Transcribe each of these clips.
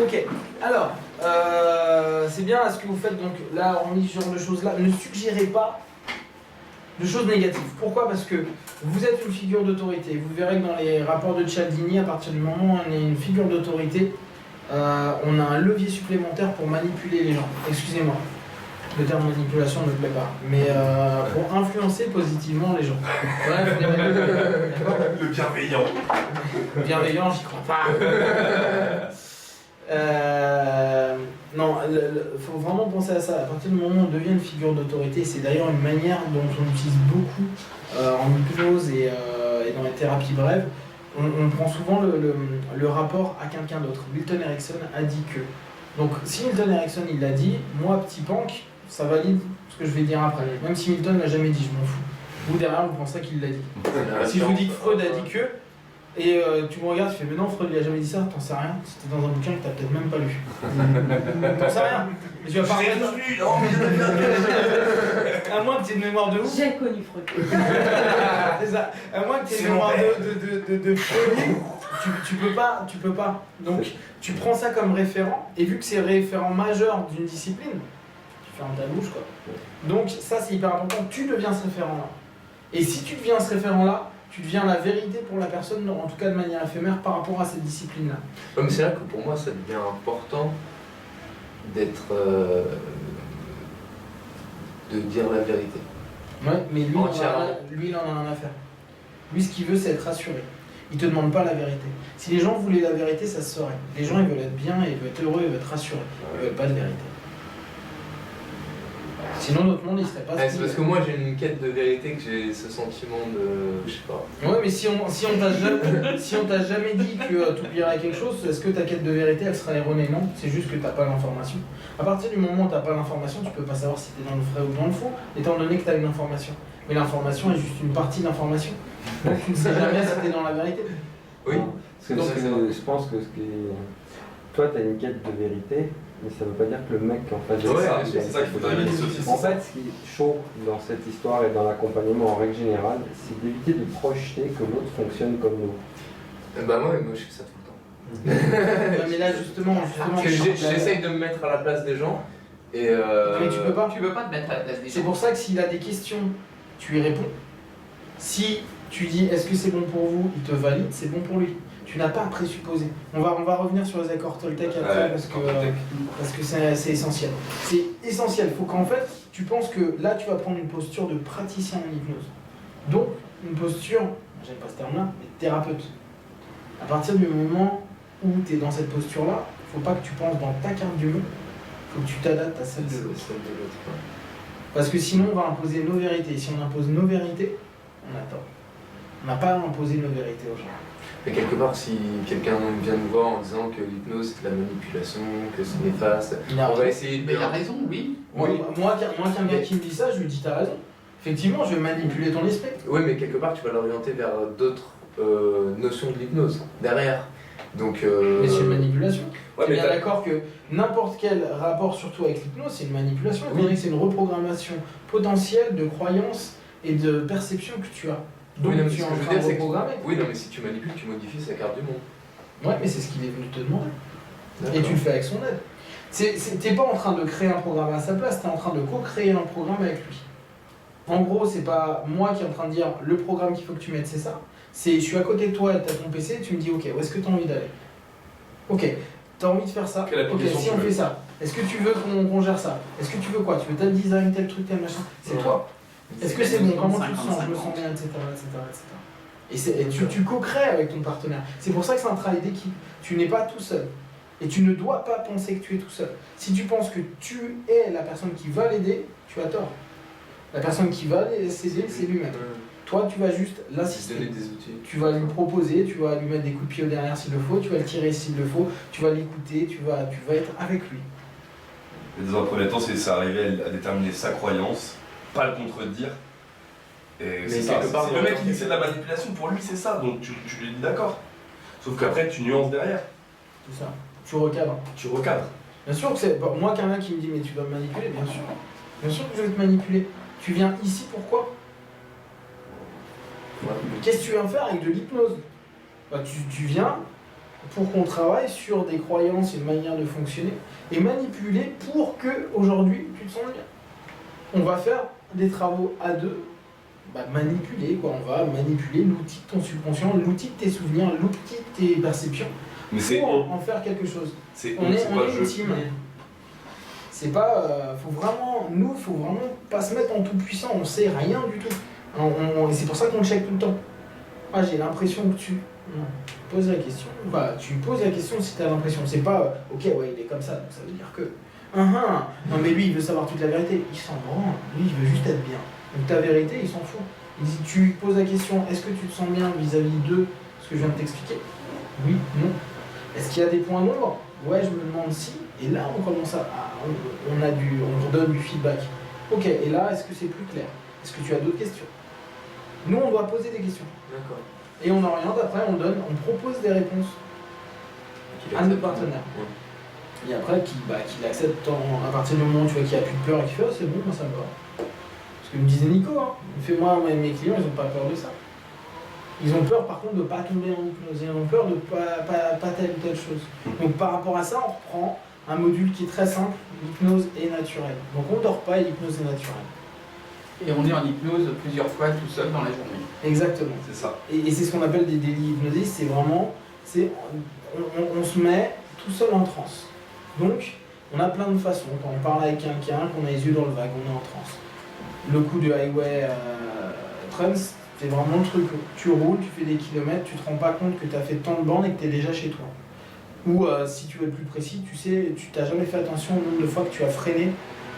Ok, alors, c'est bien ce que vous faites, donc là, hormis ce genre de choses-là, ne suggérez pas de choses négatives. Pourquoi? Parce que vous êtes une figure d'autorité. Vous verrez que dans les rapports de Cialdini, à partir du moment où on est une figure d'autorité, on a un levier supplémentaire pour manipuler les gens. Excusez-moi, le terme manipulation ne me plaît pas, mais pour influencer positivement les gens. Bref, le bienveillant. Le bienveillant, j'y crois pas. Non, faut vraiment penser à ça. À partir du moment où on devient une figure d'autorité, c'est d'ailleurs une manière dont on utilise beaucoup en hypnose et dans les thérapies brèves. On prend souvent le rapport à quelqu'un d'autre. Milton Erickson a dit que. Donc, si Milton Erickson il l'a dit, moi, petit punk, ça valide ce que je vais dire après. Même si Milton l'a jamais dit, je m'en fous. Vous derrière, vous pensez qu'il l'a dit. Si je vous dis que Freud a dit que. Et tu me regardes, tu fais mais non, Freud il a jamais dit ça, t'en sais rien, c'était dans un bouquin que t'as peut-être même pas lu. T'en sais rien. Mais tu vas pas remettre. À moins que tu aies une mémoire de ouf. J'ai connu Freud. C'est ça. À moins que tu aies une mémoire de folie, tu peux pas. Donc tu prends ça comme référent, et vu que c'est le référent majeur d'une discipline, tu fermes ta bouche quoi. Donc ça c'est hyper important, tu deviens ce référent-là. Et si tu deviens ce référent-là, tu deviens la vérité pour la personne, en tout cas de manière éphémère, par rapport à cette discipline-là. Ouais, mais c'est là que pour moi, ça devient important d'être... de dire la vérité. Ouais, mais lui, il en a rien à faire. Lui, ce qu'il veut, c'est être rassuré. Il te demande pas la vérité. Si les gens voulaient la vérité, ça se saurait. Les gens, ils veulent être bien, ils veulent être heureux, ils veulent être rassurés. Ils veulent pas de vérité. Sinon, notre monde, il serait pas... c'est parce que moi, j'ai une quête de vérité que j'ai ce sentiment de... je sais pas. Ouais, mais si on t'a jamais dit que tu oublierais quelque chose, est-ce que ta quête de vérité, elle sera erronée? Non, c'est juste que t'as pas l'information. À partir du moment où t'as pas l'information, tu peux pas savoir si t'es dans le vrai ou dans le faux, étant donné que t'as une information. Mais l'information est juste une partie d'information. Donc tu ne sais jamais si t'es dans la vérité. Oui. Parce que je pense que toi, t'as une quête de vérité, mais ça veut pas dire que le mec en face de c'est ça qu'il faudrait dissocier. En fait, ce qui est chaud dans cette histoire et dans l'accompagnement en règle générale, c'est d'éviter de projeter que l'autre fonctionne comme nous. Bah moi je fais ça tout le temps. Ouais, mais là justement J'essaye de me mettre à la place des gens et mais tu peux pas. Tu peux pas te mettre à la place des gens. C'est pour ça que s'il a des questions, tu lui réponds. Si tu dis est-ce que c'est bon pour vous, il te valide, c'est bon pour lui. Tu n'as pas à présupposer. On va revenir sur les accords Toltec après parce que c'est essentiel. C'est essentiel. Il faut qu'en fait, tu penses que là, tu vas prendre une posture de praticien en hypnose. Donc, une posture, j'aime pas ce terme-là, mais thérapeute. À partir du moment où tu es dans cette posture-là, il ne faut pas que tu penses dans ta carte du monde, il faut que tu t'adaptes à celle de l'autre. Parce que sinon, on va imposer nos vérités. Si on impose nos vérités, on a tort. On n'a pas à imposer nos vérités aux gens. Mais quelque part, si quelqu'un vient nous voir en disant que l'hypnose c'est de la manipulation, que c'est néfaste, on va essayer de... Mais il a raison, oui. Moi, qu'un gars qui me dit ça, je lui dis t'as raison. Effectivement, je vais manipuler ton esprit. Oui, mais quelque part, tu vas l'orienter vers d'autres notions de l'hypnose, derrière. Donc, Mais c'est une manipulation. Ouais, tu es bien d'accord que n'importe quel rapport, surtout avec l'hypnose, c'est une manipulation. Étant donné que c'est une reprogrammation potentielle de croyances et de perceptions que tu as. Donc oui, non, tu es en train de reprogrammer. Oui, non, mais si tu manipules, tu modifies sa carte du monde. Ouais, mais c'est ce qu'il est venu te demander. Et tu le fais avec son aide. T'es pas en train de créer un programme à sa place, t'es en train de co-créer un programme avec lui. En gros, c'est pas moi qui est en train de dire le programme qu'il faut que tu mettes, c'est ça. C'est je suis à côté de toi, t'as ton PC, tu me dis ok, où est-ce que t'as envie d'aller? Ok, t'as envie de faire ça? Ok, si on fait ça, est-ce que tu veux qu'on gère ça? Est-ce que tu veux quoi? Tu veux tel design, tel truc, tel machin? C'est toi. Est-ce que c'est bon? Comment tu te sens? Je me sens bien, etc. Et tu co-crées avec ton partenaire. C'est pour ça que c'est un travail d'équipe. Tu n'es pas tout seul. Et tu ne dois pas penser que tu es tout seul. Si tu penses que tu es la personne qui va l'aider, tu as tort. La personne qui va l'aider, c'est lui-même. Toi, tu vas juste l'assister. Donner des outils. Tu vas lui proposer, tu vas lui mettre des coups de pied au derrière s'il le faut, tu vas le tirer s'il le faut, tu vas l'écouter, tu vas être avec lui. Et dans un premier temps, c'est arriver à déterminer sa croyance, pas le contredire. Et c'est ça. Le mec qui dit que c'est de la manipulation, pour lui c'est ça, donc tu lui dis d'accord. Sauf qu'après tu nuances derrière. C'est ça. Tu recadres. Tu recadres. Bien sûr que c'est. Bon, moi, quelqu'un qui me dit mais tu vas me manipuler, bien sûr. Bien sûr que je vais te manipuler. Tu viens ici pourquoi? Qu'est-ce que tu viens faire avec de l'hypnose? Bah, tu viens pour qu'on travaille sur des croyances et une manière de fonctionner et manipuler pour que aujourd'hui tu te sens bien. On va faire des travaux à deux, manipuler quoi. On va manipuler l'outil de ton subconscient, l'outil de tes souvenirs, l'outil de tes perceptions pour en faire quelque chose. On est une team. C'est pas, faut vraiment pas se mettre en tout puissant. On sait rien du tout. Et c'est pour ça qu'on le check tout le temps. Ah, j'ai l'impression que tu. Non. Pose la question. Tu poses la question si tu as l'impression. C'est pas ok, ouais, il est comme ça, donc ça veut dire que. Non, mais lui, il veut savoir toute la vérité. Il s'en branle. Lui, il veut juste être bien. Donc ta vérité, il s'en fout. Et si tu poses la question, est-ce que tu te sens bien vis-à-vis de ce que je viens de t'expliquer? Oui, non. Est-ce qu'il y a des points d'ombre? Ouais, je me demande si. Et là, on commence on donne du feedback. Ok, et là, est-ce que c'est plus clair? Est-ce que tu as d'autres questions? Nous, on doit poser des questions. D'accord. Et on oriente, après on propose des réponses à nos partenaires. Ouais. Et après, qu'il accepte à partir du moment où tu vois qu'il n'y a plus de peur et qu'il fait c'est bon, moi ça me va. Parce que me disait Nico, il fait moi, mes clients, ils n'ont pas peur de ça. Ils ont peur par contre de ne pas tomber en hypnose, ils ont peur de pas telle ou telle chose. Donc par rapport à ça, on reprend un module qui est très simple, l'hypnose est naturelle. Donc on ne dort pas et l'hypnose est naturelle. Et on est en hypnose plusieurs fois tout seul dans la journée. Exactement. C'est ça. Et c'est ce qu'on appelle des délits hypnosistes, c'est vraiment, on se met tout seul en transe. Donc, on a plein de façons. Quand on parle avec quelqu'un, qu'on a les yeux dans le vague, on est en transe. Le coup de highway trance, c'est vraiment le truc. Tu roules, tu fais des kilomètres, tu te rends pas compte que tu as fait tant de bornes et que tu es déjà chez toi. Ou si tu veux être plus précis, tu t'as jamais fait attention au nombre de fois que tu as freiné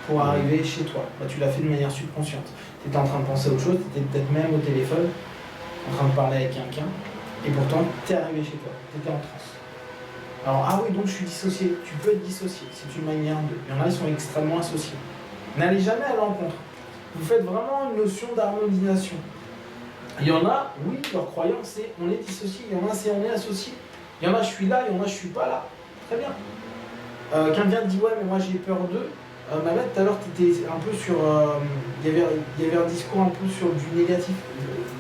pour arriver chez toi. Tu l'as fait de manière subconsciente. Tu étais en train de penser à autre chose, tu étais peut-être même au téléphone, en train de parler avec quelqu'un, et pourtant tu es arrivé chez toi, tu étais en transe. Alors, oui, donc je suis dissocié. Tu peux être dissocié, c'est une manière de. Il y en a, ils sont extrêmement associés. N'allez jamais à l'encontre. Vous faites vraiment une notion d'harmonisation. Il y en a, oui, leur croyance c'est on est dissocié, il y en a, c'est on est associé. Il y en a, je suis là, il y en a, je suis pas là. Très bien. Quelqu'un te dit, ouais, mais moi j'ai peur d'eux. Mamet, tout à l'heure, tu étais un peu sur. Il y avait un discours un peu sur du négatif.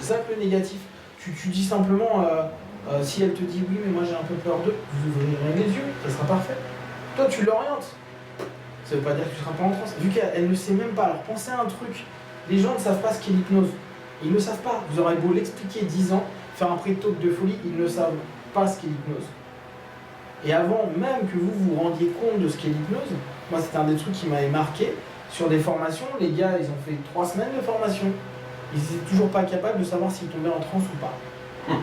Zappe le négatif. Tu dis simplement, si elle te dit oui, mais moi j'ai un peu peur d'eux, vous ouvrirez les yeux, ça sera parfait. Toi, tu l'orientes. Ça veut pas dire que tu seras pas en transe. Vu qu'elle ne sait même pas. Alors pensez à un truc. Les gens ne savent pas ce qu'est l'hypnose. Ils ne savent pas. Vous aurez beau l'expliquer 10 ans, faire un pré-talk de folie, ils ne savent pas ce qu'est l'hypnose. Et avant même que vous vous rendiez compte de ce qu'est l'hypnose, moi c'était un des trucs qui m'avait marqué, sur des formations, les gars ils ont fait 3 semaines de formation, ils étaient toujours pas capables de savoir s'ils tombaient en transe ou pas.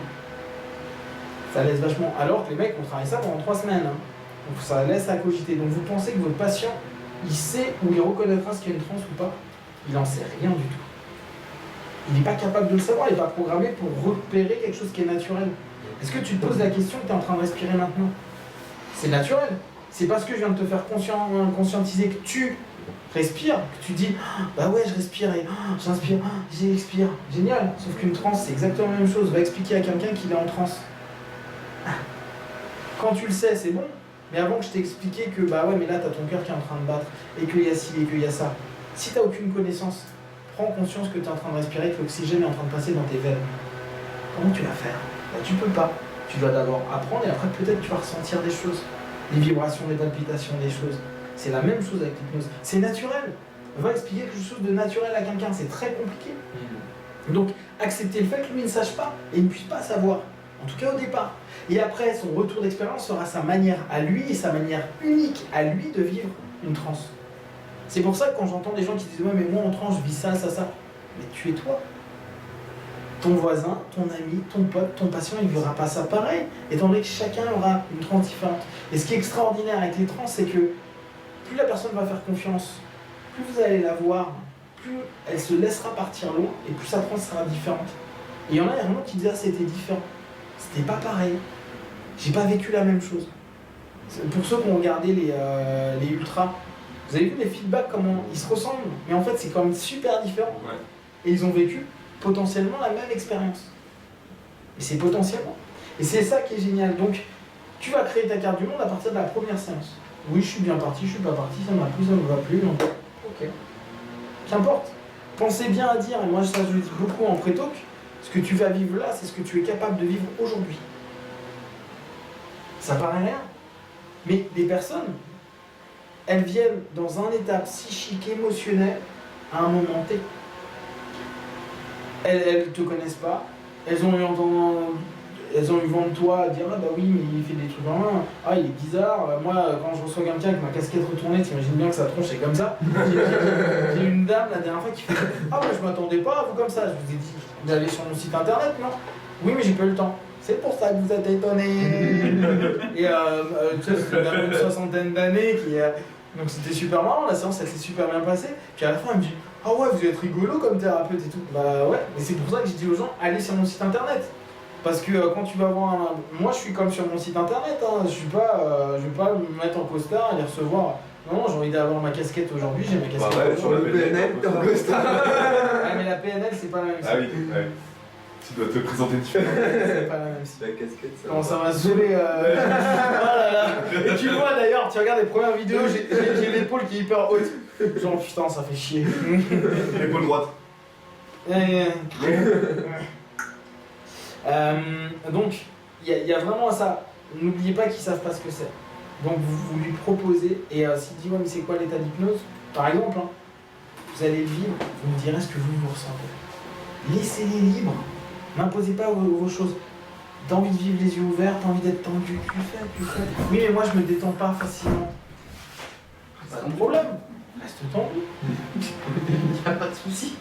Ça laisse vachement, alors que les mecs ont travaillé ça pendant 3 semaines, donc ça laisse à cogiter. Donc vous pensez que votre patient, il sait ou il reconnaîtra ce qu'est une transe ou pas? Il n'en sait rien du tout. Il n'est pas capable de le savoir, il n'est pas programmé pour repérer quelque chose qui est naturel. Est-ce que tu te poses la question que tu es en train de respirer maintenant? C'est naturel. C'est parce que je viens de te faire conscientiser que tu respires, que tu dis bah ouais je respire et j'inspire, j'expire. Génial. Sauf qu'une transe c'est exactement la même chose. Va expliquer à quelqu'un qu'il est en transe. Quand tu le sais c'est bon, mais avant que je t'ai expliqué que bah ouais mais là t'as ton cœur qui est en train de battre et qu'il y a ci et qu'il y a ça. Si t'as aucune connaissance, prends conscience que tu es en train de respirer, que l'oxygène est en train de passer dans tes veines. Comment tu vas faire? Tu peux pas. Tu dois d'abord apprendre et après peut-être tu vas ressentir des choses. Des vibrations, des palpitations, des choses. C'est la même chose avec l'hypnose. C'est naturel. Va expliquer quelque chose de naturel à quelqu'un, c'est très compliqué. Donc accepter le fait que lui ne sache pas et ne puisse pas savoir. En tout cas au départ. Et après, son retour d'expérience sera sa manière à lui et sa manière unique à lui de vivre une transe. C'est pour ça que quand j'entends des gens qui disent « Ouais, mais moi en transe, je vis ça, ça, ça. » Mais tu es toi. Ton voisin, ton ami, ton pote, ton patient, il ne verra pas ça pareil, étant donné que chacun aura une transe différente. Et ce qui est extraordinaire avec les trans, c'est que plus la personne va faire confiance, plus vous allez la voir, plus elle se laissera partir loin, et plus sa transe sera différente. Et il y en a vraiment qui disent « Ah, c'était différent. C'était pas pareil. J'ai pas vécu la même chose. » Pour ceux qui ont regardé les ultras, vous avez vu les feedbacks, comment ils se ressemblent, mais en fait c'est quand même super différent. Ouais. Et ils ont vécu potentiellement la même expérience. Et c'est potentiellement. Et c'est ça qui est génial. Donc, tu vas créer ta carte du monde à partir de la première séance. Oui, je suis bien parti, je suis pas parti, ça m'a plu, ça me va plus. Donc, ok. Qu'importe. Pensez bien à dire, et moi ça je le dis beaucoup en pré-talk, ce que tu vas vivre là, c'est ce que tu es capable de vivre aujourd'hui. Ça paraît rien. Mais les personnes, elles viennent dans un état psychique, émotionnel, à un moment T. Elles te connaissent pas, elles ont eu vent de toi à dire ah bah oui mais il fait des trucs en main, ah il est bizarre, moi quand je reçois quelqu'un avec ma casquette retournée, t'imagines bien que sa tronche est comme ça. J'ai une dame la dernière fois qui fait ah moi je m'attendais pas à vous comme ça, je vous ai dit d'aller sur mon site internet non? Oui mais j'ai pas eu le temps. C'est pour ça que vous êtes étonné. Et tu sais, c'est une dame d'une 60aine d'années qui donc c'était super marrant, la séance elle s'est super bien passée. Puis à la fin elle me dit ah ouais vous êtes rigolo comme thérapeute et tout. Bah ouais, mais c'est pour ça que j'ai dit aux gens allez sur mon site internet. Parce que quand tu vas voir moi je suis comme sur mon site internet, hein. Je vais pas me mettre en costard et les recevoir. Non, j'ai envie d'avoir ma casquette aujourd'hui, j'ai ma casquette. Bah ouais, sur le PNL, t'es en costard. Ah mais la PNL c'est pas la même chose. Ah oui, ouais. Tu dois te présenter différemment. C'est pas la même chose. La casquette, ça. Comment ça m'a saoulé Oh là là. Et tu vois d'ailleurs, tu regardes les premières vidéos, j'ai l'épaule qui est hyper haute. Genre putain ça fait chier. L'épaule droite. Donc, il y a vraiment ça. N'oubliez pas qu'ils savent pas ce que c'est. Donc, vous lui proposez, et s'il dit, ouais, mais c'est quoi l'état d'hypnose? Par exemple, hein, vous allez le vivre, vous me direz ce que vous ressentez. Laissez-les libres, n'imposez pas vos choses. T'as envie de vivre les yeux ouverts, t'as envie d'être tendu, tu fais. Oui, mais moi, je me détends pas facilement. C'est pas un problème, reste tendu. Il n'y a pas de souci.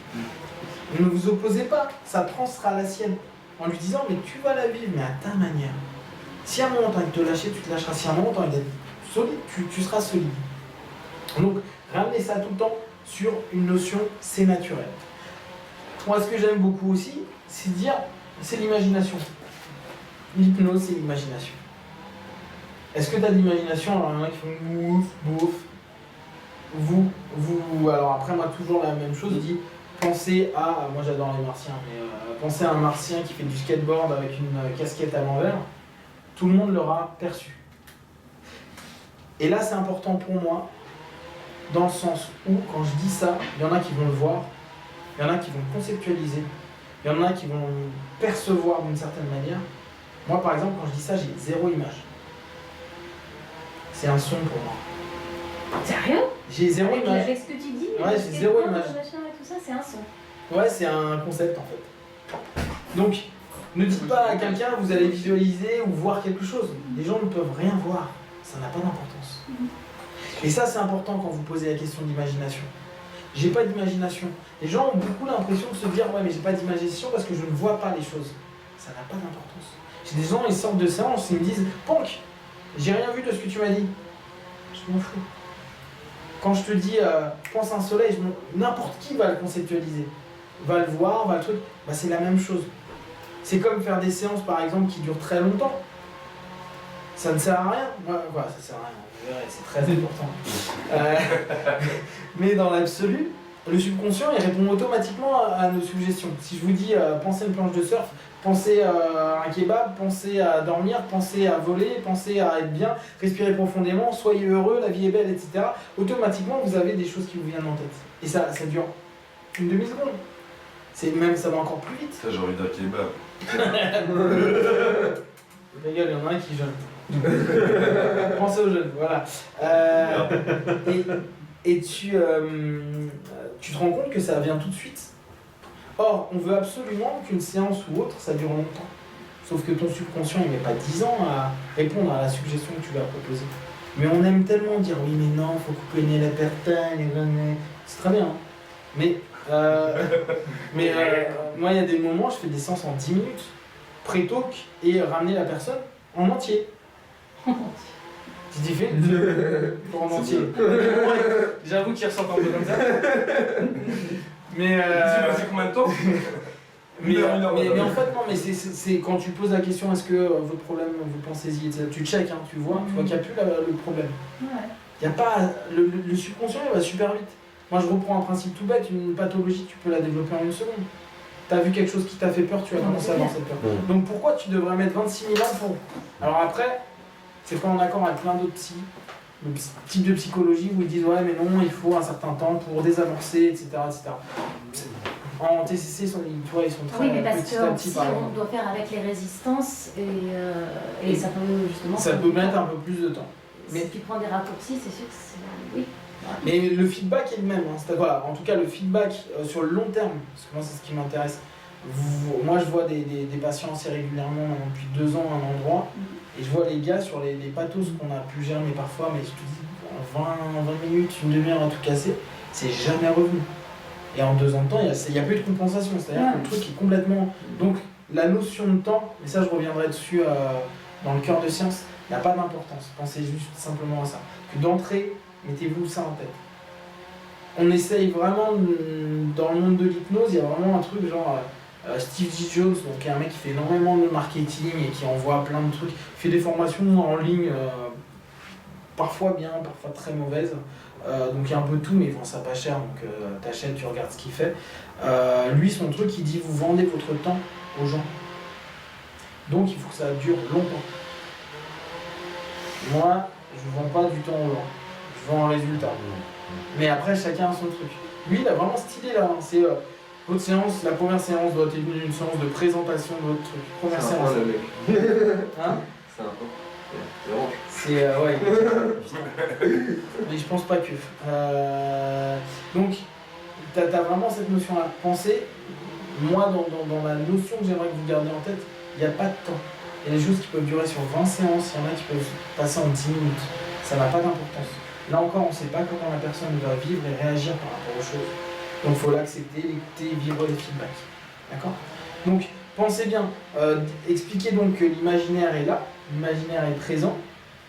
Ne vous opposez pas, sa transe sera la sienne. En lui disant, mais tu vas la vivre, mais à ta manière. Si à un moment t'as envie de te lâcher, tu te lâcheras. Si à un moment t'as envie d'être solide, tu seras solide. Donc, ramenez ça tout le temps sur une notion, c'est naturel. Moi, ce que j'aime beaucoup aussi, c'est dire, c'est l'imagination. L'hypnose, c'est l'imagination. Est-ce que tu as de l'imagination? Alors, il y en a qui font ouf, bouf. Vous, alors après, moi, toujours la même chose, je dis, pensez à, moi j'adore les martiens, mais pensez à un martien qui fait du skateboard avec une casquette à l'envers, tout le monde l'aura perçu. Et là, c'est important pour moi, dans le sens où, quand je dis ça, il y en a qui vont le voir, il y en a qui vont conceptualiser, il y en a qui vont percevoir d'une certaine manière. Moi, par exemple, quand je dis ça, j'ai 0 image. C'est un son pour moi. Sérieux? J'ai 0 image. Avec ce que tu dis, ouais, j'ai 0 image. Machin et tout ça, c'est un son. Ouais, c'est un concept en fait. Donc, ne dites pas à quelqu'un vous allez visualiser ou voir quelque chose. Les gens ne peuvent rien voir. Ça n'a pas d'importance. Et ça, c'est important quand vous posez la question d'imagination. J'ai pas d'imagination. Les gens ont beaucoup l'impression de se dire ouais, mais j'ai pas d'imagination parce que je ne vois pas les choses. Ça n'a pas d'importance. J'ai des gens, ils sortent de séance, ils me disent Ponk, j'ai rien vu de ce que tu m'as dit. Je m'en fous. Quand je te dis pense à un soleil, n'importe qui va le conceptualiser. Va le voir, va le truc. Bah, c'est la même chose. C'est comme faire des séances par exemple qui durent très longtemps. Ça ne sert à rien. Ouais, ça sert à rien. Vous verrez, c'est très important. Mais dans l'absolu, le subconscient il répond automatiquement à nos suggestions. Si je vous dis pensez à une planche de surf, pensez à un kebab, pensez à dormir, pensez à voler, pensez à être bien, respirez profondément, soyez heureux, la vie est belle, etc. Automatiquement vous avez des choses qui vous viennent en tête. Et ça dure une demi-seconde. Ça va encore plus vite. Ça, j'ai envie d'un kebab. Les gars, il y en a un qui jeûne. Pensez aux jeunes, voilà. Et tu te rends compte que ça vient tout de suite. Or, on veut absolument qu'une séance ou autre, ça dure longtemps. Sauf que ton subconscient, il met pas 10 ans à répondre à la suggestion que tu lui as proposée. Mais on aime tellement dire oui, mais non, faut couper les pertailles, c'est très bien. Hein. Mais moi, il y a des moments, je fais des séances en 10 minutes, pré-talk, et ramener la personne en entier. Tu t'y fais pour en entier. J'avoue qu'il ressort un peu comme ça. Mais c'est combien de temps? mais en fait, non, mais c'est quand tu poses la question est-ce que votre problème, vous pensez-y, etc. Tu check, hein, tu vois qu'il n'y a plus le problème. Ouais. Y a pas, le subconscient, il va super vite. Moi, je reprends un principe tout bête, une pathologie, tu peux la développer en 1 seconde. T'as vu quelque chose qui t'a fait peur, tu vas commencer à avoir cette peur. Donc pourquoi tu devrais mettre 26 000 ans pour... Alors après, c'est pas en accord avec plein d'autres types de psychologie où ils disent ouais mais non, il faut un certain temps pour désamorcer, etc. etc. En TCC, ils sont très oui, mais parce petit à que petit si par on exemple. doit faire avec les résistances et ça peut justement... Ça peut mettre un peu plus de temps. Mais si tu prends des raccourcis, c'est sûr que c'est... Oui. Mais le feedback est le même. Hein. Voilà, en tout cas, le feedback sur le long terme, parce que moi, c'est ce qui m'intéresse. Moi, je vois des patients assez régulièrement, maintenant, depuis 2 ans à un endroit, et je vois les gars sur les pathos qu'on a pu germer parfois, mais je te dis, en 20 minutes, une demi-heure à tout casser, c'est jamais revenu. Et en 2 ans de temps, il n'y a plus de compensation, c'est-à-dire que le truc est complètement... Donc, la notion de temps, et ça, je reviendrai dessus dans le cœur de science, n'a pas d'importance. Pensez juste simplement à ça. Que d'entrée, mettez-vous ça en tête. On essaye vraiment, dans le monde de l'hypnose, il y a vraiment un truc genre Steve J. Jones, donc qui est un mec qui fait énormément de marketing et qui envoie plein de trucs, il fait des formations en ligne, parfois bien, parfois très mauvaises. Donc il y a un peu de tout, mais il vend ça pas cher, donc t'achètes, tu regardes ce qu'il fait. Lui, son truc, il dit vous vendez votre temps aux gens. Donc il faut que ça dure longtemps. Moi, je vends pas du temps aux gens, je vends un résultat. Mais après, chacun a son truc. Lui, il a vraiment cette idée-là. Hein. C'est votre séance, la première séance doit être une séance de présentation de votre truc. Première séance. C'est un peu le mec. Hein? C'est un peu. C'est ouais. Mais je pense pas que. Donc, t'as vraiment cette notion-là. Pensez, moi, dans la notion que j'aimerais que vous gardiez en tête, il n'y a pas de temps. Il y a des choses qui peuvent durer sur 20 séances, il y en a qui peuvent passer en 10 minutes. Ça n'a pas d'importance. Là encore, on ne sait pas comment la personne va vivre et réagir par rapport aux choses. Donc il faut l'accepter, l'écouter, vivre les feedbacks. D'accord? Donc pensez bien, expliquez donc que l'imaginaire est là, l'imaginaire est présent,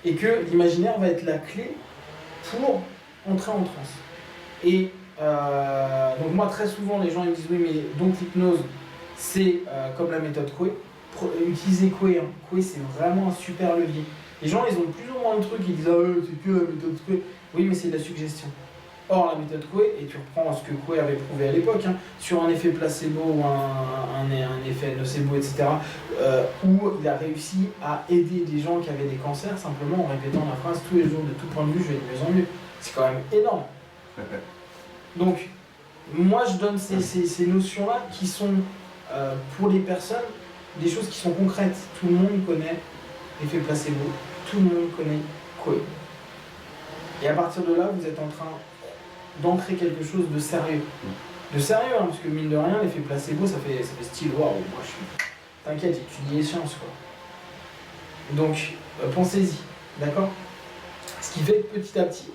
et que l'imaginaire va être la clé pour entrer en transe. Et donc moi très souvent les gens ils me disent oui mais donc l'hypnose c'est comme la méthode Coué. Utilisez Coué, hein. Coué c'est vraiment un super levier. Les gens ils ont plus ou moins de trucs, ils disent ah c'est que la méthode Coué. Oui mais c'est de la suggestion. Or la méthode Coué, et tu reprends ce que Coué avait prouvé à l'époque, hein, sur un effet placebo ou un effet nocebo, etc., où il a réussi à aider des gens qui avaient des cancers simplement en répétant la phrase tous les jours de tout point de vue, je vais de mieux en mieux. C'est quand même énorme. Donc, moi je donne ces notions-là qui sont, pour les personnes, des choses qui sont concrètes. Tout le monde connaît l'effet placebo, tout le monde connaît Coué. Et à partir de là, vous êtes en train d'ancrer quelque chose de sérieux. De sérieux, hein, parce que mine de rien, l'effet placebo, ça fait style, waouh, moi je suis... T'inquiète, étudie les sciences, quoi. Donc, pensez-y, d'accord? Ce qui fait que petit à petit,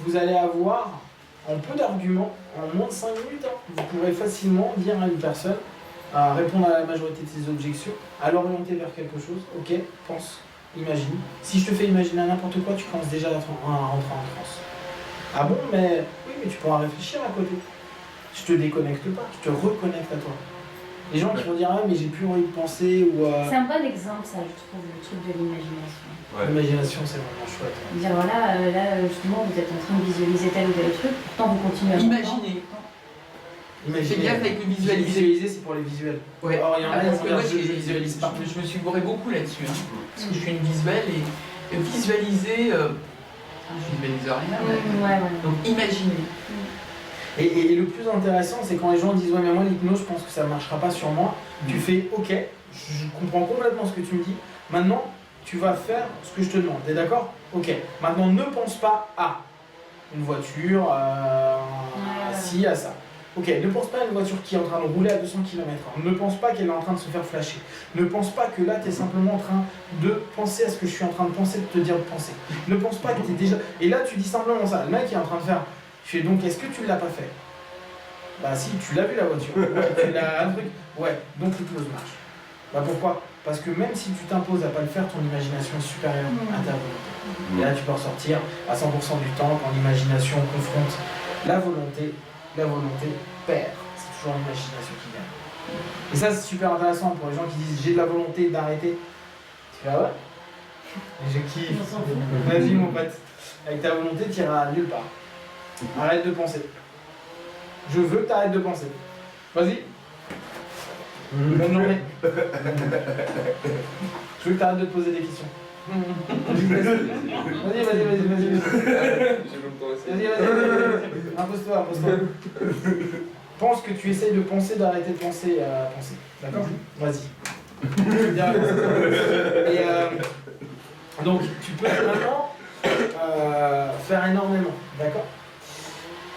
vous allez avoir, en peu d'arguments, en moins de 5 minutes, hein, vous pourrez facilement dire à une personne, à répondre à la majorité de ses objections, à l'orienter vers quelque chose, ok, pense, imagine. Si je te fais imaginer n'importe quoi, tu commences déjà à rentrer en transe. Ah bon, mais oui, mais tu pourras réfléchir à côté. Je te déconnecte pas, je te reconnecte à toi. Les gens qui vont dire ah mais j'ai plus envie de penser ou. C'est un bon exemple ça, je trouve, le truc de l'imagination. Ouais. L'imagination c'est vraiment chouette. Dire voilà, là justement vous êtes en train de visualiser tel ou tel truc, pourtant vous continuez à Imaginer. Imaginer. Fais gaffe avec le visualiser. Visualiser c'est pour les visuels. Ouais. Or il y en a Parce qui que moi, je visualise pas. je me suis bourré beaucoup là-dessus, hein, parce que je suis une visuelle et visualiser, je visualise rien. Ouais. Donc imaginer. Et le plus intéressant, c'est quand les gens disent ouais mais moi l'hypnose je pense que ça ne marchera pas sur moi. Tu fais ok, je comprends complètement ce que tu me dis. Maintenant tu vas faire ce que je te demande. T'es d'accord? Ok. Maintenant ne pense pas à une voiture, si à ça. Ok, ne pense pas à une voiture qui est en train de rouler à 200 km/h. Ne pense pas qu'elle est en train de se faire flasher. Ne pense pas que là tu es simplement en train de penser à ce que je suis en train de penser, de te dire de penser. Ne pense pas que tu es déjà. Et là tu dis simplement ça. Le mec est en train de faire. Je fais donc, est-ce que tu l'as pas fait? Bah si, tu l'as vu la voiture. Ouais, tu l'as un truc. Ouais, donc l'hypnose marche. Bah pourquoi? Parce que même si tu t'imposes à pas le faire, ton imagination est supérieure à ta volonté. Et là tu peux ressortir à 100% du temps quand l'imagination confronte la volonté perd. C'est toujours l'imagination qui gagne. Et ça c'est super intéressant pour les gens qui disent j'ai de la volonté d'arrêter. Tu fais ah ouais? Et je kiffe. Vas-y mon pote. Avec ta volonté tu iras nulle part. Arrête de penser. Je veux que tu arrêtes de penser. Vas-y. Bonne journée. Je veux que tu arrêtes de te poser des questions. Vas-y. Vas-y. Impose-toi. pense que tu essayes de penser, d'arrêter de penser à penser. D'accord ? Vas-y. Je vais bien répondre. Et donc, tu peux vraiment faire énormément. D'accord ?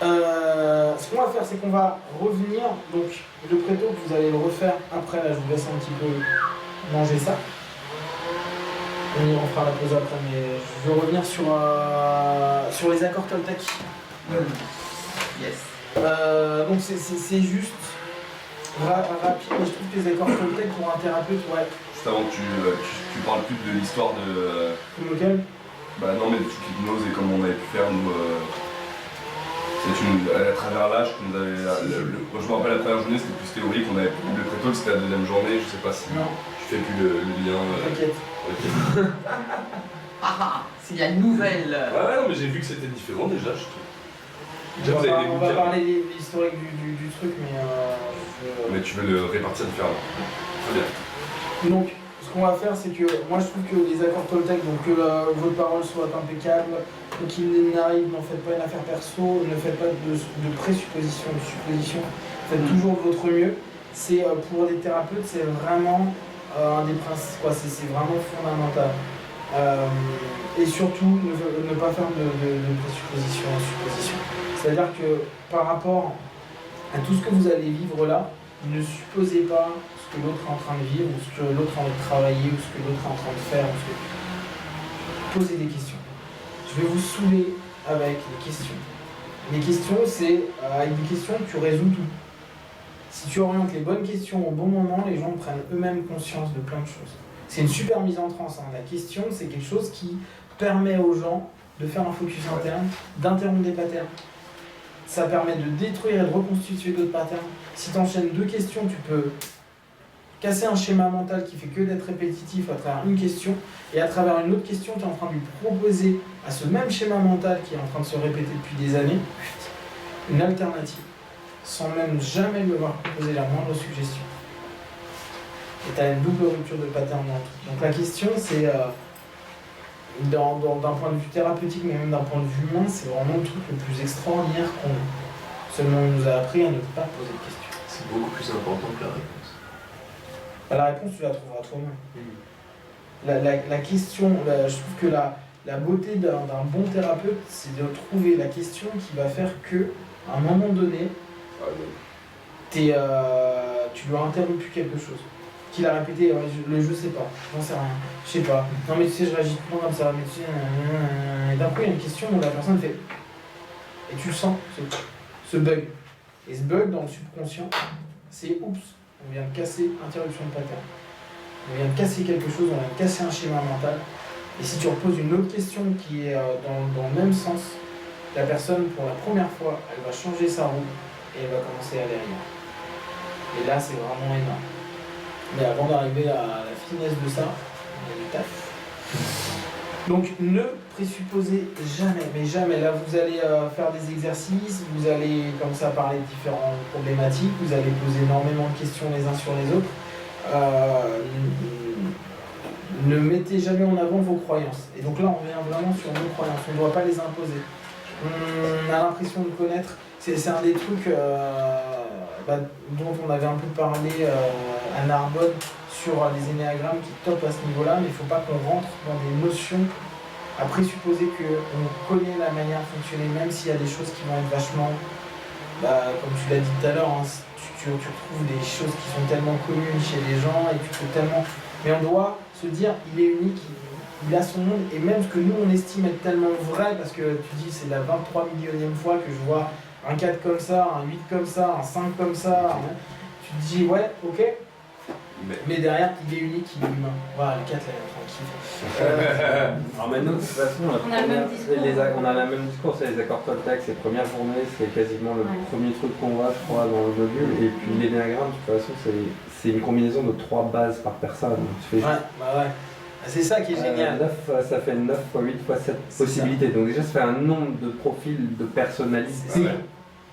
Ce qu'on va faire, c'est qu'on va revenir. Donc, le préto, vous allez le refaire après. Là, je vous laisse un petit peu manger ça. On fera la pause après, mais je veux revenir sur les accords Toltec. Yes. Donc c'est juste rapide, mais je trouve que les accords Toltec pour un thérapeute, ouais. Juste avant que tu parles plus de l'histoire de... Lequel ? Bah non, mais de toute l'hypnose et comment on avait pu faire, nous... à travers l'âge, qu'on avait... Moi je me rappelle la première journée, c'était plus théorique, on avait le prétol, c'était la deuxième journée, je sais pas si... Non. Tu fais plus le lien... T'inquiète. Ok. S'il y a une nouvelle... Ouais, non, mais j'ai vu que c'était différent déjà, je trouve. On va parler de l'historique du truc, mais Mais tu veux le répartir différemment. Très bien. Donc, ce qu'on va faire, c'est que moi je trouve que les accords Toltec, donc que votre parole soit impeccable, qu'il n'arrive, n'en faites pas une affaire perso, ne faites pas de présupposition, de supposition, faites toujours de votre mieux. C'est pour des thérapeutes, c'est vraiment un des principes, quoi, c'est vraiment fondamental. Et surtout, ne pas faire de présupposition en supposition. C'est-à-dire que par rapport à tout ce que vous allez vivre là, ne supposez pas ce que l'autre est en train de vivre, ou ce que l'autre est en train de travailler, ou ce que l'autre est en train de faire. Posez des questions. Je vais vous saouler avec les questions. Les questions, c'est avec des questions, tu résous tout. Si tu orientes les bonnes questions au bon moment, les gens prennent eux-mêmes conscience de plein de choses. C'est une super mise en transe. Hein. La question, c'est quelque chose qui permet aux gens de faire un focus interne, d'interrompre des patterns. Ça permet de détruire et de reconstituer d'autres patterns. Si tu enchaînes deux questions, tu peux casser un schéma mental qui fait que d'être répétitif à travers une question, et à travers une autre question, tu es en train de lui proposer à ce même schéma mental qui est en train de se répéter depuis des années, une alternative, sans même jamais lui avoir proposé la moindre suggestion. Et tu as une double rupture de pattern dans le truc. Donc la question, c'est, d'un point de vue thérapeutique, mais même d'un point de vue humain, c'est vraiment le truc le plus extraordinaire qu'on a. Seulement, on nous a appris à ne pas poser de questions. C'est beaucoup plus important que la réponse. La réponse, tu la trouveras toi-même. La question, je trouve que la beauté d'un bon thérapeute, c'est de trouver la question qui va faire que, à un moment donné, tu lui as interrompu quelque chose. Qu'il a répété, je sais pas, j'en sais rien, je sais pas. Non mais tu sais, je réagis tout le temps comme ça, mais tu sais, et d'un coup, il y a une question où la personne fait. Et tu le sens, ce bug. Et ce bug dans le subconscient, c'est oups, on vient de casser interruption de pattern. On vient de casser quelque chose, on vient de casser un schéma mental. Et si tu reposes une autre question qui est dans le même sens, la personne, pour la première fois, elle va changer sa roue et elle va commencer à aller ailleurs. Et là, c'est vraiment énorme. Mais avant d'arriver à la finesse de ça, il y a du taf. Donc ne présupposez jamais, mais jamais. Là, vous allez faire des exercices, vous allez commencer à parler de différentes problématiques, vous allez poser énormément de questions les uns sur les autres. Ne mettez jamais en avant vos croyances. Et donc là, on revient vraiment sur nos croyances. On ne doit pas les imposer. On a l'impression de connaître. C'est un des trucs dont on avait un peu parlé à Narbonne sur les énéagrammes qui top à ce niveau-là, mais il ne faut pas qu'on rentre dans des notions à présupposer qu'on connaît la manière de fonctionner, même s'il y a des choses qui vont être vachement, comme tu l'as dit tout à l'heure, hein, tu retrouves des choses qui sont tellement communes chez les gens et tu peux tellement... Mais on doit se dire, il est unique, il a son monde, et même ce que nous on estime être tellement vrai, parce que tu dis c'est la 23 millionième fois que je vois un 4 comme ça, un 8 comme ça, un 5 comme ça, tu te dis ouais, ok, mais derrière il est unique, il est humain. Voilà, le 4 là, tranquille. Alors maintenant, de toute façon, On a le même discours. C'est les accords Toltec, c'est première journée, c'est quasiment le premier truc qu'on voit, je crois, dans le module. Et puis l'énéagramme, de toute façon, c'est une combinaison de 3 bases par personne. Tu fais ouais. C'est ça qui est génial. 9, ça fait 9 x 8 x 7 possibilités. Donc déjà, ça fait un nombre de profils de personnalité.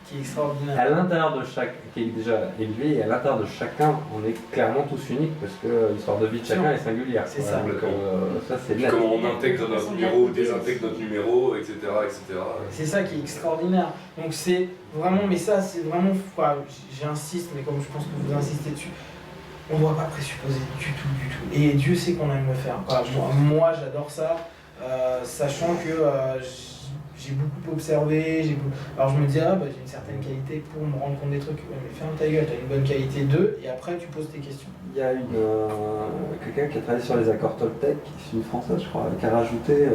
qui est extraordinaire. À l'intérieur de chaque, qui est déjà élevé, et à l'intérieur de chacun, on est clairement tous uniques parce que l'histoire de vie de chacun est singulière. C'est ça. Donc, ça c'est net. Comment on intègre notre numéro, désintègre notre numéro, etc. etc. C'est ça qui est extraordinaire. Donc c'est vraiment, mais ça c'est vraiment, j'insiste, mais comme je pense que vous insistez dessus, on ne doit pas présupposer du tout. Et Dieu sait qu'on aime le faire. Moi j'adore ça, sachant que j'ai beaucoup observé, alors je me dis, j'ai une certaine qualité pour me rendre compte des trucs. Ouais, mais ferme ta gueule, t'as une bonne qualité d'eux, et après tu poses tes questions. Il y a quelqu'un qui a travaillé sur les accords Toltec, c'est une française je crois, qui a rajouté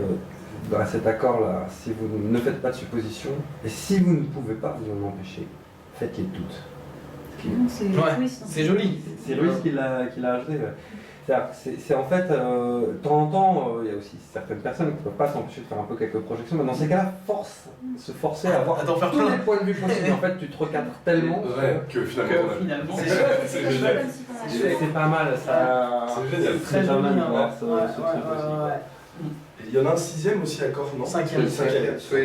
dans cet accord-là, si vous ne faites pas de suppositions, et si vous ne pouvez pas vous en empêcher, faites qu'il y ait de doute. C'est joli. C'est Louis qui l'a ajouté. C'est en fait, de temps en temps, il y a aussi certaines personnes qui ne peuvent pas s'empêcher de faire un peu quelques projections, mais dans ces cas-là, se forcer à avoir tous les points de vue possibles. En fait, tu te recadres tellement que finalement, c'est génial. C'est pas mal, ça. C'est génial. Très joli. Il y en a un 6e aussi accord, non? 5e. Soit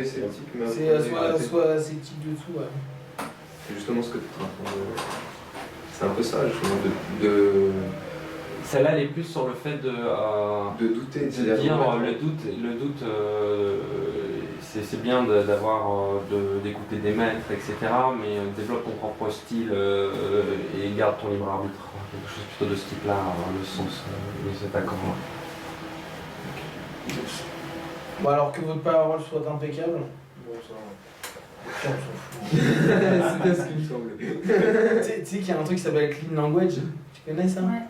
c'est type, mais soit c'est type de tout. C'est justement ce que tu es en train de. C'est un peu ça, justement, Celle-là, elle est plus sur le fait de douter, de dire le doute, c'est bien d'écouter des maîtres, etc. Mais développe ton propre style et garde ton libre arbitre. Quelque chose plutôt de ce type-là, le sens de cet accord-là. Bon, alors que votre parole soit impeccable. Bon, ça. On s'en fout. C'est bien ce qu'il me semble. Tu sais qu'il y a un truc qui s'appelle Clean Language. Tu connais ça? Ouais.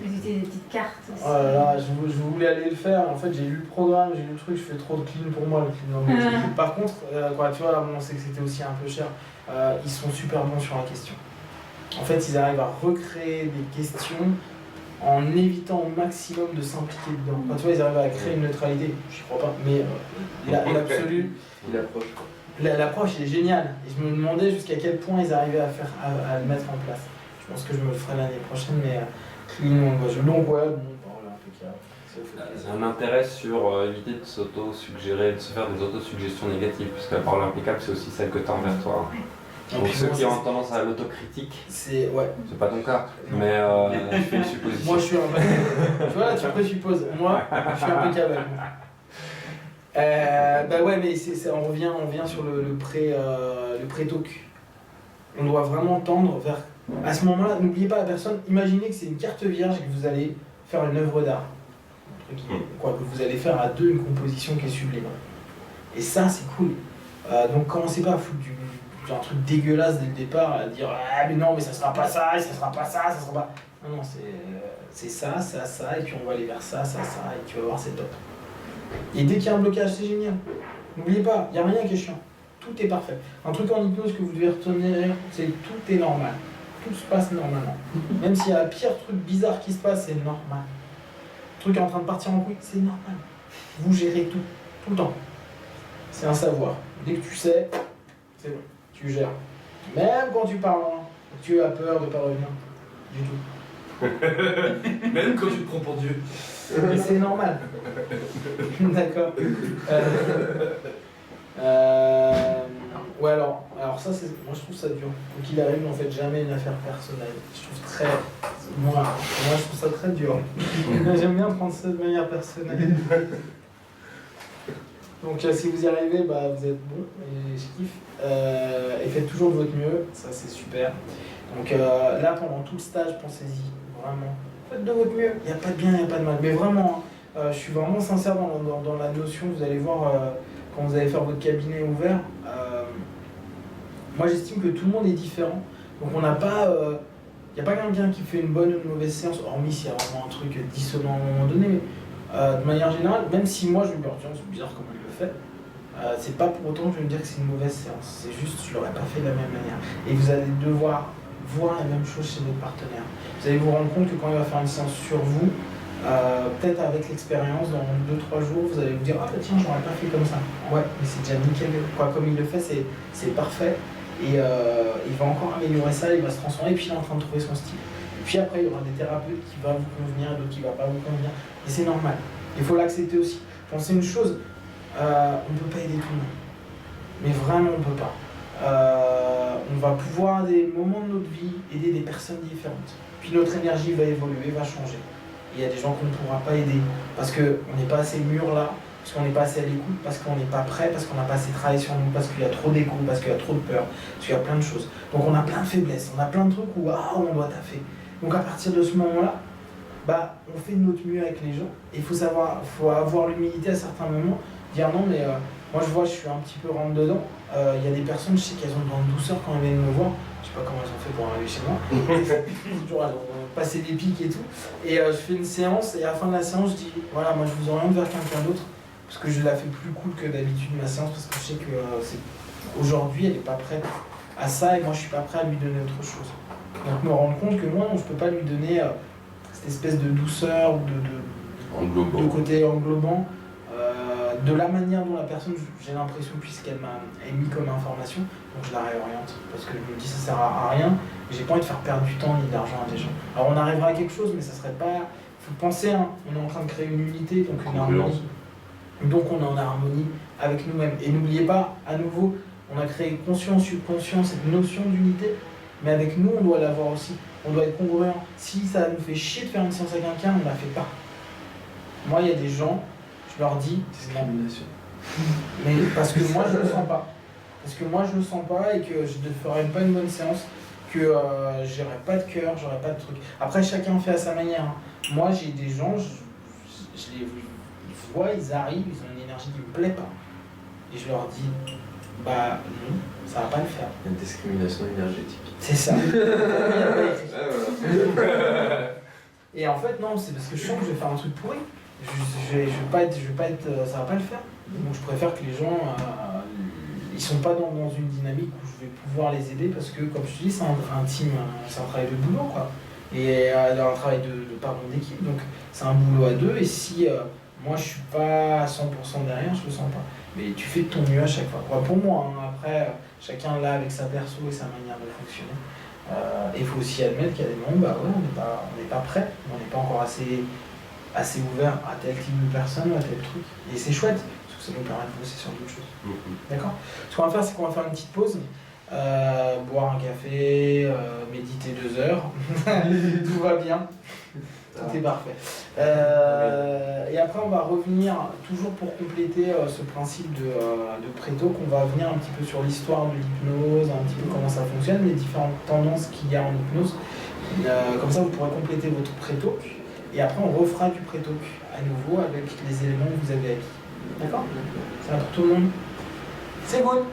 J'ai des petites cartes aussi. Oh là là, je voulais aller le faire. En fait, j'ai lu le programme, j'ai lu le truc, je fais trop de clean pour moi, le Clean Language. Par contre, tu vois, là, on sait que c'était aussi un peu cher. Ils sont super bons sur la question. En fait, ils arrivent à recréer des questions en évitant au maximum de s'impliquer dedans. Tu vois, ils arrivent à créer une neutralité. J'y crois pas, mais l'absolu. L'approche est géniale. Et je me demandais jusqu'à quel point ils arrivaient à le mettre en place. Je pense que je me le ferai l'année prochaine, mais clean language. Donc, ouais, bon, parole impeccable. C'est un intérêt sur éviter de s'auto-suggérer, de se faire des auto-suggestions négatives, parce que la parole impeccable, c'est aussi celle que tu as envers toi. Donc ceux qui ont tendance à l'autocritique, c'est pas ton cas, mais je fais une supposition. Moi je suis impeccable. Tu vois là, tu présupposes. Moi, je suis impeccable. Bah ouais, mais on revient sur le pré-talk. On doit vraiment tendre vers. À ce moment-là, n'oubliez pas la personne, imaginez que c'est une carte vierge et que vous allez faire une œuvre d'art. Que vous allez faire à deux une composition qui est sublime. Et ça, c'est cool. Donc commencez pas à foutre un truc dégueulasse dès le départ, à dire ah mais non mais ça sera pas ça, et ça sera pas ça, ça sera pas. Non, c'est ça, et puis on va aller vers ça, et tu vas voir c'est top. Et dès qu'il y a un blocage, c'est génial. N'oubliez pas, il n'y a rien qui est chiant. Tout est parfait. Un truc en hypnose que vous devez retenir, c'est que tout est normal. Tout se passe normalement. Même s'il y a le pire truc bizarre qui se passe, c'est normal. Le truc est en train de partir en couille, c'est normal. Vous gérez tout le temps. C'est un savoir. Dès que tu sais, c'est bon. Tu gères. Même quand tu parles loin, tu as peur de ne pas revenir. Du tout. Même quand tu te prends pour Dieu. Mais c'est normal. D'accord. Ouais, alors ça, moi je trouve ça dur. Donc il arrive, en fait, jamais une affaire personnelle. Je trouve très. Moi je trouve ça très dur. J'aime bien prendre ça de manière personnelle. Donc si vous y arrivez, bah, vous êtes bon, et je kiffe. Et faites toujours de votre mieux, ça c'est super. Donc là, pendant tout le stage, pensez-y, vraiment. Faites de votre mieux, il n'y a pas de bien, il n'y a pas de mal. Mais vraiment, je suis vraiment sincère dans la notion, vous allez voir quand vous allez faire votre cabinet ouvert. Moi j'estime que tout le monde est différent. Donc on n'a pas... il n'y a pas quelqu'un qui fait une bonne ou une mauvaise séance, hormis s'il y a vraiment un truc dissonant à un moment donné. Mais, de manière générale, même si moi je me dis tiens, c'est bizarre comment il le fait, c'est pas pour autant que je vais me dire que c'est une mauvaise séance. C'est juste je l'aurais pas fait de la même manière. Et vous allez devoir voir la même chose chez votre partenaire. Vous allez vous rendre compte que quand il va faire une séance sur vous, peut-être avec l'expérience, dans 2-3 jours, vous allez vous dire ah bah tiens, j'aurais pas fait comme ça. Ouais, mais c'est déjà nickel. Comme il le fait, c'est parfait. Et il va encore améliorer ça, il va se transformer, et puis il est en train de trouver son style. Et puis après, il y aura des thérapeutes qui vont vous convenir, d'autres qui ne vont pas vous convenir. Et c'est normal. Il faut l'accepter aussi. Pensez une chose, on ne peut pas aider tout le monde. Mais vraiment, on ne peut pas. on va pouvoir à des moments de notre vie aider des personnes différentes. Puis notre énergie va évoluer, va changer. Il y a des gens qu'on ne pourra pas aider parce qu'on n'est pas assez mûr là, parce qu'on n'est pas assez à l'écoute, parce qu'on n'est pas prêt, parce qu'on n'a pas assez travaillé sur nous, parce qu'il y a trop d'écho, parce qu'il y a trop de peur, parce qu'il y a plein de choses. Donc on a plein de faiblesses, on a plein de trucs où on doit taffer. Donc à partir de ce moment-là, on fait de notre mieux avec les gens. Et il faut avoir l'humilité à certains moments, dire non mais moi je vois, je suis un petit peu rentre dedans. Il y a des personnes, je sais qu'elles ont besoin de douceur quand elles viennent me voir. Je sais pas comment elles ont fait pour arriver chez moi. Toujours elles ont passé des pics et tout. Et je fais une séance et à la fin de la séance, je dis voilà, moi je vous oriente vers quelqu'un d'autre. Parce que je la fais plus cool que d'habitude ma séance, parce que je sais que aujourd'hui elle n'est pas prête à ça et moi je suis pas prêt à lui donner autre chose. Donc me rendre compte que moi je peux pas lui donner cette espèce de douceur ou de côté englobant, de la manière dont la personne, j'ai l'impression, puisqu'elle m'a émis comme information, donc je la réoriente, parce que je me dis ça sert à rien, et j'ai pas envie de faire perdre du temps ni d'argent à des gens. Alors on arrivera à quelque chose, mais ça serait pas... Faut penser, on est en train de créer une unité, donc une harmonie. Donc on est en harmonie avec nous-mêmes. Et n'oubliez pas, à nouveau, on a créé conscience, subconscient, cette notion d'unité, mais avec nous, on doit l'avoir aussi. On doit être congruent. Si ça nous fait chier de faire une séance à quelqu'un, on ne la fait pas. Moi, il y a des gens, je leur dis... Discrimination. Mais parce que moi, je ne le sens pas. Parce que moi, je ne le sens pas et que je ne ferai pas une bonne séance, que j'aurai pas de cœur, j'aurai pas de truc. Après, chacun fait à sa manière. Moi, j'ai des gens, je les vois, ils arrivent, ils ont une énergie qui ne me plaît pas. Et je leur dis, non, ça va pas le faire. Une discrimination énergétique. C'est ça. Et en fait, non, c'est parce que je sens que je vais faire un truc pourri. Je vais pas être, ça va pas le faire. Donc je préfère que les gens, ils sont pas dans une dynamique où je vais pouvoir les aider parce que, comme je te dis, c'est un team, c'est un travail de boulot, quoi. Et un travail d'équipe. Donc c'est un boulot à deux. Et si moi je suis pas à 100% derrière, je le sens pas. Mais tu fais de ton mieux à chaque fois. Pour moi, hein. Après, chacun là avec sa perso et sa manière de fonctionner. Il faut aussi admettre qu'il y a des moments, on n'est pas prêt, on n'est pas encore assez ouvert à tel type de personne ou à tel truc. Et c'est chouette, parce que ça nous permet de bosser sur d'autres choses. D'accord ? Ce qu'on va faire, c'est qu'on va faire une petite pause, boire un café, méditer 2 heures, tout va bien. Tout est parfait. Et après, on va revenir, toujours pour compléter ce principe de préto, qu'on va venir un petit peu sur l'histoire de l'hypnose, un petit peu comment ça fonctionne, les différentes tendances qu'il y a en hypnose. Comme ça, vous pourrez compléter votre préto. Et après, on refera du préto à nouveau avec les éléments que vous avez acquis. D'accord ? Ça va pour tout le monde ? C'est good.